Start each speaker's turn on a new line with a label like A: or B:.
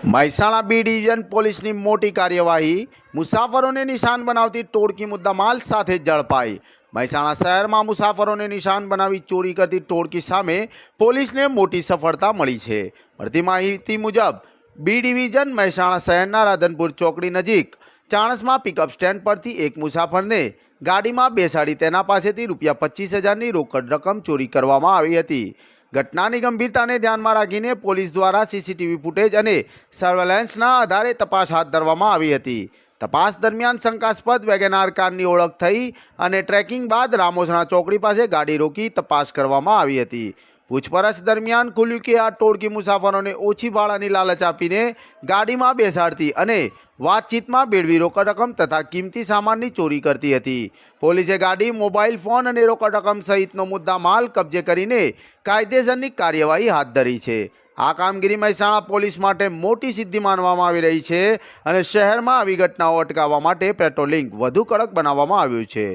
A: Mehsana B division પોલીસની મોટી કાર્યવાહી, મુસાફરોને નિશાન બનાવતી ટોળકી મુદ્દામાલ સાથે ઝડપાઈ। મહેસાણા શહેરમાં મુસાફરોને નિશાન બનાવી ચોરી કરતી ટોળકી સામે પોલીસને મોટી સફળતા મળી છે। મળતી માહિતી મુજબ બી ડિવિઝન મહેસાણા શહેરના રાધનપુર ચોકડી નજીક ચાણસમા પિકઅપ સ્ટેન્ડ પરથી એક મુસાફરને ગાડીમાં બેસાડી તેના પાસેથી ₹25,000ની રોકડ રકમ ચોરી કરવામાં આવી હતી। ઘટનાની ગંભીરતાને ધ્યાનમાં રાખીને પોલીસ દ્વારા સીસીટીવી ફૂટેજ અને સર્વેલન્સના આધારે તપાસ હાથ ધરવામાં આવી હતી। તપાસ દરમિયાન શંકાસ્પદ વેગેનાર કારની ઓળખ થઈ અને ટ્રેકિંગ બાદ રામોસણા ચોકડી પાસે ગાડી રોકી તપાસ કરવામાં આવી હતી। પૂછપરછ દરમિયાન ખુલ્યું કે આ ટોળકી મુસાફરોને ઓછી ભાડાની લાલચ આપીને ગાડીમાં બેસાડતી અને વાતચીતમાં બેડવી રોકડ રકમ તથા કિંમતી સામાનની ચોરી કરતી હતી। પોલીસે ગાડી, મોબાઈલ ફોન અને રોકડ રકમ સહિતનો મુદ્દા માલ કબજે કરીને કાયદેસરની કાર્યવાહી હાથ ધરી છે। આ કામગીરી મહેસાણા પોલીસ માટે મોટી સિદ્ધિ માનવામાં આવી રહી છે અને શહેરમાં આવી ઘટનાઓ અટકાવવા માટે પેટ્રોલિંગ વધુ કડક બનાવવામાં આવ્યું છે।